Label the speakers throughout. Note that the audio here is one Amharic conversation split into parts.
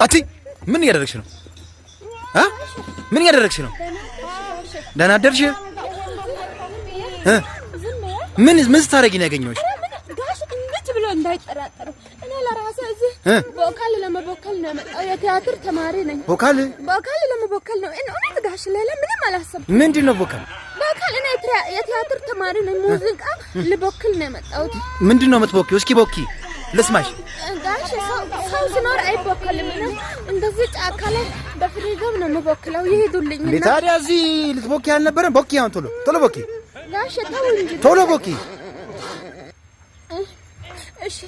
Speaker 1: አቲ ምን እያደረግሽ ነው? ምን እያደረግሽ ነው? ደህና አደርሽ? ምን ስታረጊ ነው ያገኘሁሽ?
Speaker 2: ጋሽ እንዴት ብሎ እንዳይጠራጠሩ እኔ ለራሴ እዚህ ቦካል ለመቦከል ነው የመጣው። የቲያትር ተማሪ ነኝ። ቦካል ለመቦከል ነው። እውነት ጋሽ ሌላ ምንም አላሰብኩም።
Speaker 1: ምንድን ነው ቦካል?
Speaker 2: ቦካል እኔ የቲያትር ተማሪ ነኝ። ሙዚቃ ልቦክል ነው የመጣሁት።
Speaker 1: ምንድን ነው የምትቦኪው? እስኪ ቦኪ ልስማሽ።
Speaker 2: ጋሽ ሰው ሲኖር አይቦከልም። እንደዚህ ጫካ ላይ በፍሪገም ነው የምቦክለው። ይሄዱልኝ እና
Speaker 1: ታዲያ እዚህ ልትቦኪ አልነበረም? ቦኪ አሁን ቶሎ ቦኪ
Speaker 2: ጋሽ ተው እንጂ
Speaker 1: ቶሎ ቦኪ።
Speaker 2: እሺ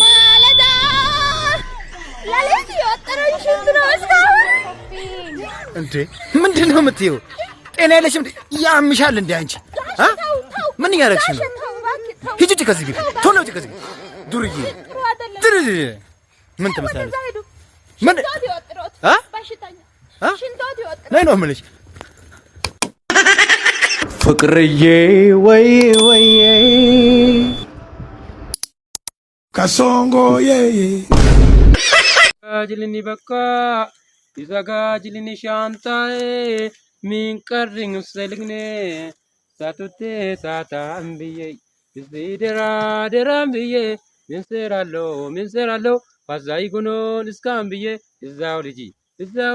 Speaker 2: ማለዳ ለሌት የወጠረኝ ሽንት ነው እስካሁን።
Speaker 1: እንዴ ምንድን ነው የምትይው? ጤና የለሽም እንዴ? ያምሻል እንዴ አንቺ? ምን እያደረግሽ ነው? ሂጂ ውጪ ከዚህ ግቢ፣ ቶሎ ውጪ ከዚህ ግቢ። ዱርዬ ምን ትመስላለች? ምን ላይ ነው የምልሽ?
Speaker 3: ፍቅርዬ ወይ
Speaker 4: kasongoዬ
Speaker 5: ጋጅልኒ በቃ ይዘጋጅልኒ ሻንጣዬ ሚንቀርኝ ሰልግኔ ሳቱቴ ሳታምብዬ እዚህ ደራደራም ብዬ ምንሰራለው ፋዛይ ጉኖን እስካም ብዬ እዛው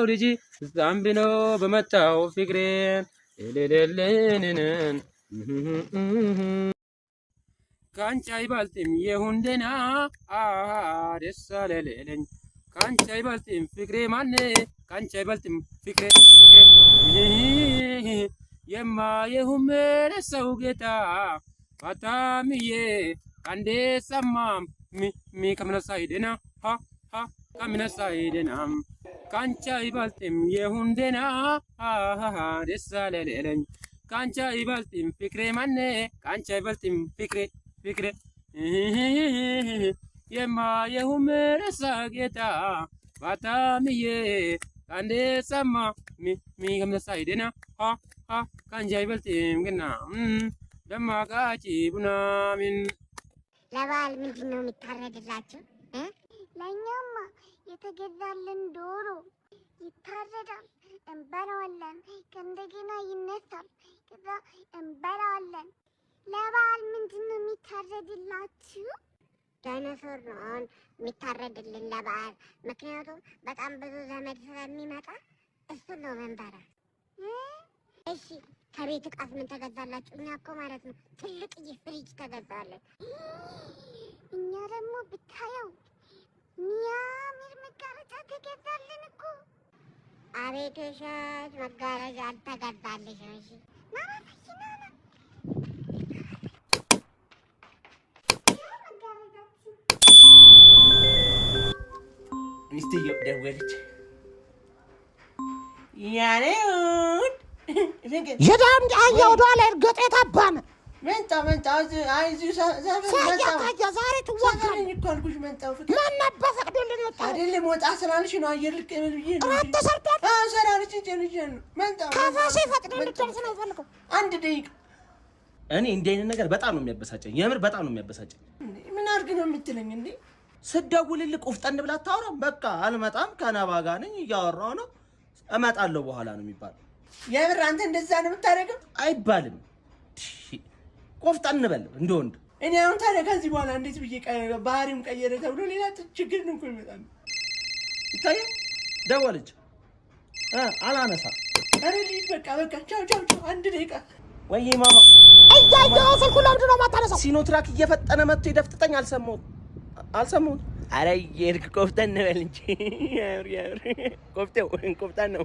Speaker 5: ልጂ እዛም ብኖ በመጣው ፍቅሬን እልልልንንን ካንቺ አይበልጥም የሁንደና ደስ አለለኝ ካንቺ አይበልጥም ፍቅሬ ማነ ካንቺ አይበልጥም ፍቅሬ የማየሁም ሰው ጌታ ባታምዬ አንዴ ሰማም ሚ ከምነሳይደና ከምነሳይደና ካንቺ አይበልጥም የሁንደና ደስ አለለኝ ካንቺ አይበልጥም ፍቅሬ ማነ ካንቺ አይበልጥም ፍቅሬ የማየሁም ረሳ ጌታ ባታምዬ አንዴ ሰማ ሚ ከምነሳይደና ካንቺ አይበልጥም ግና ደማቃጭ ቡናሚን
Speaker 6: ለበዓል ምንድን ነው የሚታረድላችሁ? ለእኛማ የተገዛልን ዶሮ ይታረዳል፣ እንበላዋለን፣ ከእንደገና ይነሳል፣ ከዛ እንበላዋለን። ለበዓል ምንድን ነው የሚታረድላችሁ? ዳይኖሶር ነው አሁን የሚታረድልን ለበዓል። ምክንያቱም በጣም ብዙ ዘመድ ስለሚመጣ እሱን ነው መንበራ። እሺ ከቤት ዕቃስ ምን ተገዛላችሁ? እኛ እኮ ማለት ነው ትልቅዬ ፍሪጅ ተገዛለን። እኛ ደግሞ ብታየው ሚያምር መጋረጃ ተገዛልን እኮ። አቤት ሸሽ መጋረጃ አልተገዛልሽ። እሺ ናናሽናና
Speaker 7: ሚስትየው ደወለች። ያኔውን
Speaker 8: የዳም ዳያ ወደ ኋላ እርገጥ የታባነ
Speaker 7: መንጣ አይዙ
Speaker 8: ዛሬ ትወጋለህ
Speaker 7: እኮ አልኩሽ። መንጣው ፍቅር
Speaker 8: ማን ነበር ፈቅዶልን ወጣ
Speaker 7: አይደለም? ወጣ ስላልሽ ነው። አየር ልቀበል ብዬ ነው።
Speaker 8: ራት ተሰርቷል።
Speaker 7: ሰራልሽ እንጂ ነው። መንጣው
Speaker 8: ካፋሴ ፈቅዶልን ደርስ ነው ፈልከው
Speaker 7: አንድ ደቂቃ።
Speaker 3: እኔ እንዲህ አይነት ነገር በጣም ነው የሚያበሳጨኝ። የምር በጣም ነው የሚያበሳጨኝ።
Speaker 7: ምን አድርግ ነው የምትለኝ እንዴ?
Speaker 3: ስደውልልህ ቆፍጠን ብላ አታወራም? በቃ አልመጣም ከነባ ጋር ነኝ እያወራሁ ነው እመጣለሁ በኋላ ነው የሚባለው።
Speaker 7: የምር አንተ እንደዛ ነው የምታደርገው?
Speaker 3: አይባልም። ቆፍጠን በል እንደ ወንድ።
Speaker 7: እኔ አሁን ታዲያ ከዚህ በኋላ እንዴት ብዬ ባህሪውን ቀየረ ተብሎ ሌላ ችግር ነው እኮ ይመጣል።
Speaker 3: ይታያል። ደወለች አላነሳ።
Speaker 7: ኧረ ልሂድ በቃ ቻው። አንድ ደቂቃ
Speaker 3: ወይ ማማ
Speaker 8: እያየሁ ስልኩ ለምንድን ነው የማታነሳው?
Speaker 3: ሲኖትራክ እየፈጠነ መጥቶ ይደፍጥጠኝ። አልሰማሁት።
Speaker 7: አረ የርክ ቆፍጠን በል እንጂ ያር ቆፍጠን ነው።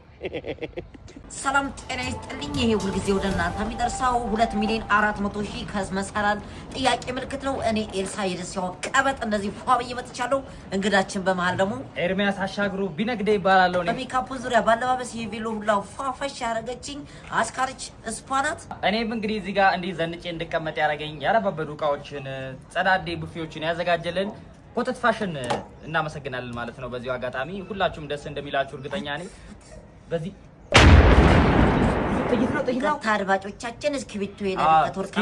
Speaker 9: ሰላም ጤና ይስጥልኝ። ይሄ ሁልጊዜ ወደ እናንተ የሚደርሰው 2,400,000 ከመሰላል ጥያቄ ምልክት ነው። እኔ ኤልሳ የደስያው ቀበጥ እንደዚህ ፏብዬ መጥቻለሁ። እንግዳችን በመሃል ደግሞ
Speaker 10: ኤርሚያስ አሻግሩ ቢነግደ ይባላል። ነው
Speaker 9: በሜካፕ ዙሪያ ባለባበስ የቬሎ ሁላ ፏፈሽ ያረገችኝ አስካሪች ስፓናት።
Speaker 10: እኔም እንግዲህ እዚህ ጋር እንዲህ ዘንጬ እንድቀመጥ ያረገኝ ያረባበዱ እቃዎችን ጸዳዴ ቡፌዎችን ያዘጋጀልን ኮተት ፋሽን እናመሰግናለን ማለት ነው። በዚሁ አጋጣሚ ሁላችሁም ደስ እንደሚላችሁ እርግጠኛ ነኝ። በዚህ
Speaker 9: አድማጮቻችን እስክሪብቶ የሌለበት ወርቅ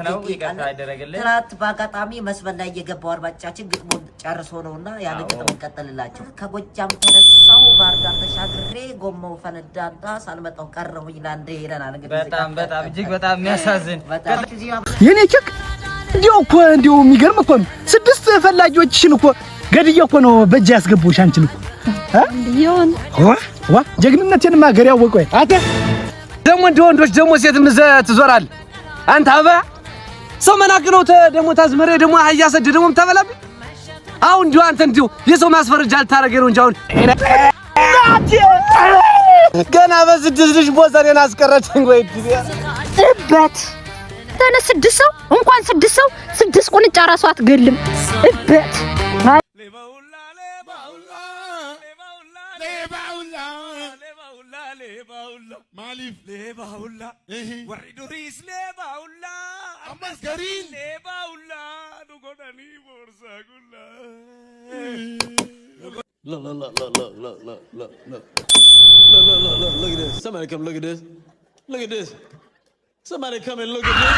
Speaker 9: ነው ይቅርታ ይደረግልን። ትናንት በአጋጣሚ መስመር ላይ የገባው አድማጮቻችን ግጥሙን ጨርሶ ነውና ያን ግጥሙን ቀጥልላችሁ። ከጎጃም ተነሳው ባህር ዳር ተሻግሬ ጎማው ፈነዳና ሳልመጣው ቀረሁኝ ላንዴ ይለናል። እንግዲህ
Speaker 10: በጣም እጅግ በጣም የሚያሳዝን
Speaker 1: የኔ ቸክ እንዲያው የሚገርም እኮ ነው። 6 ፈላጊዎችሽን እኮ ገድዬ እኮ ነው በእጅ ያስገቡሽ አንቺን እኮ
Speaker 2: ይሁን
Speaker 1: ዋ ጀግንነቴንማ ሀገር ያወቀው አንተ ደሞ እንደ ወንዶች ደሞ ሴትም ትዞራል። አንተ አባ ሰው መናቅ ነው ደሞ ታዝመረ ደሞ አህያ ሰድ ደሞ ተበላብ አሁን እንዲሁ አንተ እንዲሁ የሰው ማስፈረጃ አልታረገ ነው እንጂ አሁን ገና በስድስት ልጅ ቦዘኔን አስቀረችኝ ወይ
Speaker 8: እበት ተነስ 6 ሰው እንኳን 6 ሰው 6 ቁንጫ ራሱ አትገልም እበት
Speaker 4: ማሊፍ ሌባውላ ወሪዱሪስ ሌባውላ አመስገሪን ሌባውላ ዱጎዳኒ ቦርሳጉላ Look at this. Somebody come look at this. Look at this. Somebody come and look at this.